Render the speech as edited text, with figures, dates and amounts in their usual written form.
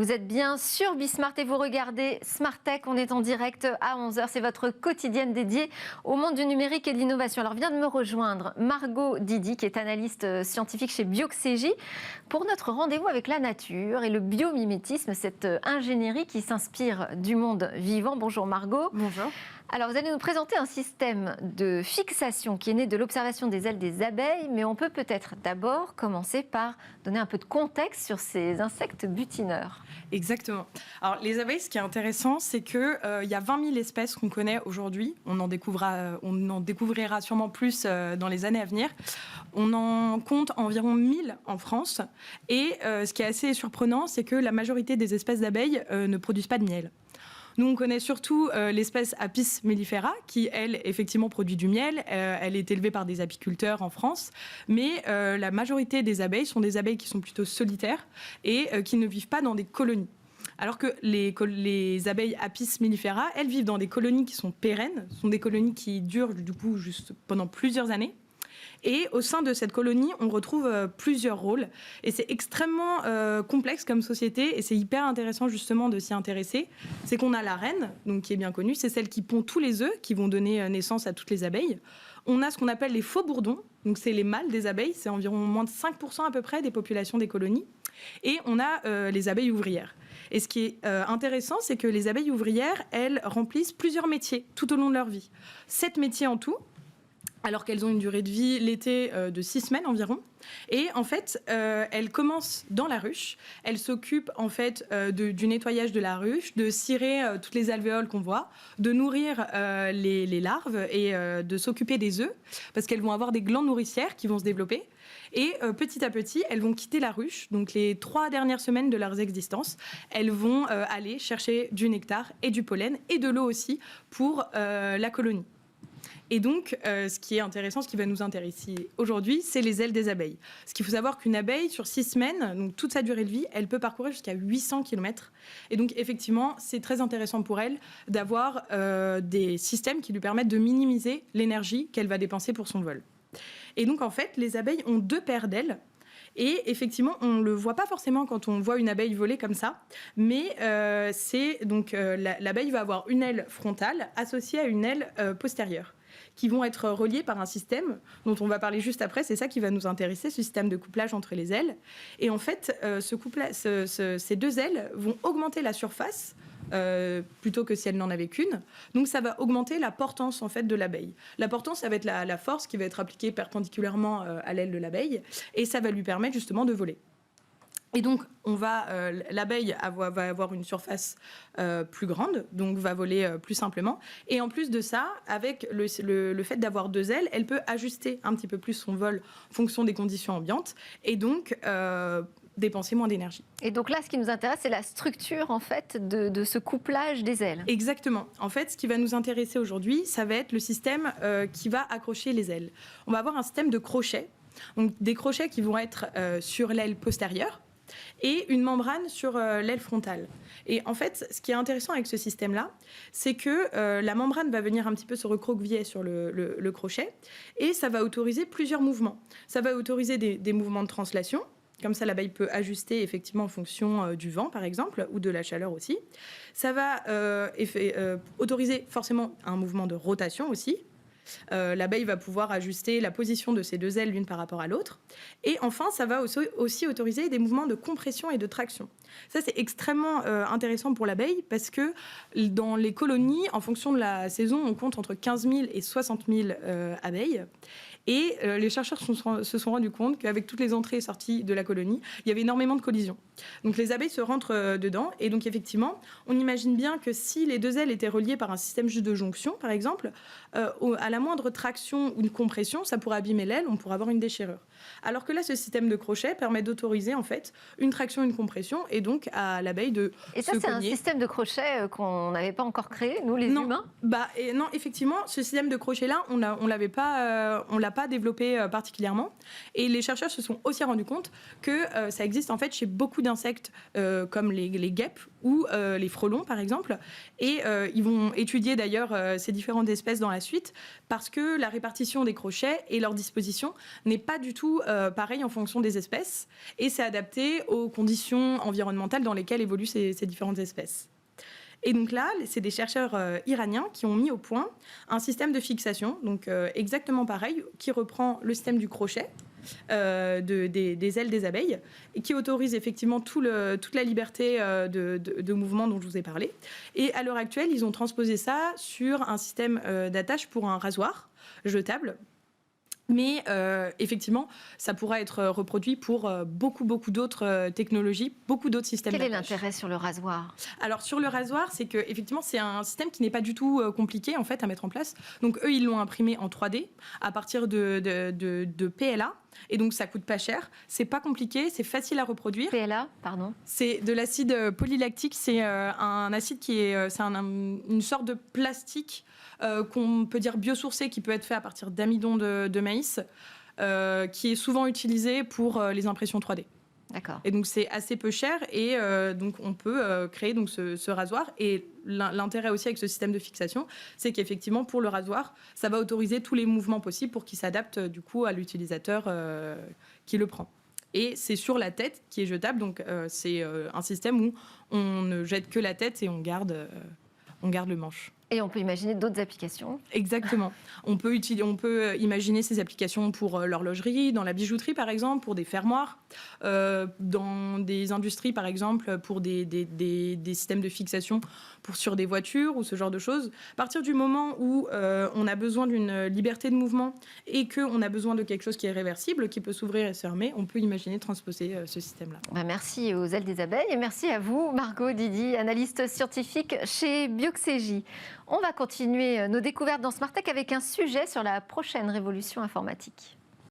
Vous êtes bien sur Bismart et vous regardez Smart Tech. On est en direct à 11h. C'est votre quotidienne dédiée au monde du numérique et de l'innovation. Alors vient de me rejoindre Margot Didi, qui est analyste scientifique chez Bioxégie, pour notre rendez-vous avec la nature et le biomimétisme, cette ingénierie qui s'inspire du monde vivant. Bonjour Margot. Bonjour. Alors, vous allez nous présenter un système de fixation qui est né de l'observation des ailes des abeilles, mais on peut peut-être d'abord commencer par donner un peu de contexte sur ces insectes butineurs. Exactement. Alors, les abeilles, ce qui est intéressant, c'est qu'il y a 20 000 espèces qu'on connaît aujourd'hui. On en découvrira sûrement plus dans les années à venir. On en compte environ 1000 en France. Et ce qui est assez surprenant, c'est que la majorité des espèces d'abeilles ne produisent pas de miel. Nous, on connaît surtout l'espèce Apis mellifera, qui, elle, effectivement, produit du miel. Elle est élevée par des apiculteurs en France. Mais la majorité des abeilles sont des abeilles qui sont plutôt solitaires et qui ne vivent pas dans des colonies. Alors que les abeilles Apis mellifera, elles vivent dans des colonies qui sont pérennes. Ce sont des colonies qui durent, du coup, juste pendant plusieurs années. Et au sein de cette colonie, on retrouve plusieurs rôles. Et c'est extrêmement complexe comme société. Et c'est hyper intéressant justement de s'y intéresser. C'est qu'on a la reine, donc, qui est bien connue. C'est celle qui pond tous les œufs, qui vont donner naissance à toutes les abeilles. On a ce qu'on appelle les faux bourdons. Donc c'est les mâles des abeilles. C'est environ moins de 5% à peu près des populations des colonies. Et on a les abeilles ouvrières. Et ce qui est intéressant, c'est que les abeilles ouvrières, elles remplissent plusieurs métiers tout au long de leur vie. 7 métiers en tout. Alors qu'elles ont une durée de vie l'été de 6 semaines environ. Et en fait, elles commencent dans la ruche. Elles s'occupent en fait du nettoyage de la ruche, de cirer toutes les alvéoles qu'on voit, de nourrir les larves et de s'occuper des œufs, parce qu'elles vont avoir des glandes nourricières qui vont se développer. Et petit à petit, elles vont quitter la ruche. Donc les 3 dernières semaines de leur existence, elles vont aller chercher du nectar et du pollen et de l'eau aussi pour la colonie. Et donc, ce qui est intéressant, ce qui va nous intéresser aujourd'hui, c'est les ailes des abeilles. Ce qu'il faut savoir qu'une abeille, sur 6 semaines, donc toute sa durée de vie, elle peut parcourir jusqu'à 800 km. Et donc, effectivement, c'est très intéressant pour elle d'avoir des systèmes qui lui permettent de minimiser l'énergie qu'elle va dépenser pour son vol. Et donc, en fait, les abeilles ont 2 paires d'ailes. Et effectivement, on ne le voit pas forcément quand on voit une abeille voler comme ça, mais l'abeille va avoir une aile frontale associée à une aile postérieure, qui vont être reliées par un système dont on va parler juste après. C'est ça qui va nous intéresser, ce système de couplage entre les ailes. Et en fait, ces 2 ailes vont augmenter la surface plutôt que si elle n'en avait qu'une. Donc ça va augmenter la portance en fait de l'abeille. La portance, ça va être la force qui va être appliquée perpendiculairement à l'aile de l'abeille, et ça va lui permettre justement de voler. Et donc, l'abeille va avoir une surface plus grande, donc va voler plus simplement. Et en plus de ça, avec le fait d'avoir 2 ailes, elle peut ajuster un petit peu plus son vol en fonction des conditions ambiantes, et donc dépenser moins d'énergie. Et donc là, ce qui nous intéresse, c'est la structure en fait de ce couplage des ailes. Exactement. En fait, ce qui va nous intéresser aujourd'hui, ça va être le système qui va accrocher les ailes. On va avoir un système de crochets, donc des crochets qui vont être sur l'aile postérieure, et une membrane sur l'aile frontale. Et en fait, ce qui est intéressant avec ce système-là, c'est que la membrane va venir un petit peu se recroqueviller sur le crochet, et ça va autoriser plusieurs mouvements. Ça va autoriser des mouvements de translation. Comme ça, l'abeille peut ajuster effectivement en fonction du vent, par exemple, ou de la chaleur aussi. Ça va autoriser forcément un mouvement de rotation aussi. L'abeille va pouvoir ajuster la position de ses 2 ailes l'une par rapport à l'autre. Et enfin, ça va aussi autoriser des mouvements de compression et de traction. Ça, c'est extrêmement intéressant pour l'abeille, parce que dans les colonies, en fonction de la saison, on compte entre 15 000 et 60 000 abeilles. Et les chercheurs se sont rendus compte qu'avec toutes les entrées et sorties de la colonie, il y avait énormément de collisions. Donc les abeilles se rentrent dedans. Et donc effectivement, on imagine bien que si les 2 ailes étaient reliées par un système juste de jonction, par exemple, à la moindre traction ou une compression, ça pourrait abîmer l'aile, on pourrait avoir une déchirure. Alors que là, ce système de crochet permet d'autoriser en fait une traction, une compression, et donc à l'abeille de Et ça, se c'est cogner. un système de crochet qu'on n'avait pas encore créé, nous les humains. Non, effectivement, ce système de crochet-là, on l'a pas développé particulièrement. Et les chercheurs se sont aussi rendus compte que ça existe en fait chez beaucoup d'insectes comme les guêpes ou les frelons par exemple. Et ils vont étudier d'ailleurs ces différentes espèces dans la suite parce que la répartition des crochets et leur disposition n'est pas du tout pareille en fonction des espèces, et c'est adapté aux conditions environnementales dans lesquelles évoluent ces différentes espèces. Et donc là, c'est des chercheurs iraniens qui ont mis au point un système de fixation, donc exactement pareil, qui reprend le système du crochet, des ailes des abeilles, et qui autorise effectivement toute la liberté de mouvement dont je vous ai parlé. Et à l'heure actuelle, ils ont transposé ça sur un système d'attache pour un rasoir jetable. Mais effectivement, ça pourra être reproduit pour beaucoup d'autres technologies, beaucoup d'autres systèmes d'attache. Quel est l'intérêt sur le rasoir ? Alors sur le rasoir, c'est que effectivement c'est un système qui n'est pas du tout compliqué en fait à mettre en place. Donc eux, ils l'ont imprimé en 3D à partir de PLA. Et donc ça coûte pas cher, c'est pas compliqué, c'est facile à reproduire. PLA, pardon. C'est de l'acide polylactique, c'est un acide qui est, une sorte de plastique qu'on peut dire biosourcé, qui peut être fait à partir d'amidon de maïs, qui est souvent utilisé pour les impressions 3D. D'accord. Et donc c'est assez peu cher, et donc on peut créer donc ce rasoir. Et l'intérêt aussi avec ce système de fixation, c'est qu'effectivement pour le rasoir, ça va autoriser tous les mouvements possibles pour qu'il s'adapte du coup à l'utilisateur qui le prend. Et c'est sur la tête qui est jetable, donc c'est un système où on ne jette que la tête et on garde le manche. Et on peut imaginer d'autres applications. Exactement. On peut imaginer ces applications pour l'horlogerie, dans la bijouterie par exemple, pour des fermoirs, dans des industries par exemple, pour des systèmes de fixation sur des voitures ou ce genre de choses. À partir du moment où on a besoin d'une liberté de mouvement et qu'on a besoin de quelque chose qui est réversible, qui peut s'ouvrir et se fermer, on peut imaginer transposer ce système-là. Merci aux ailes des abeilles et merci à vous, Margot Didy, analyste scientifique chez Bioxégie. On va continuer nos découvertes dans Smart Tech avec un sujet sur la prochaine révolution informatique.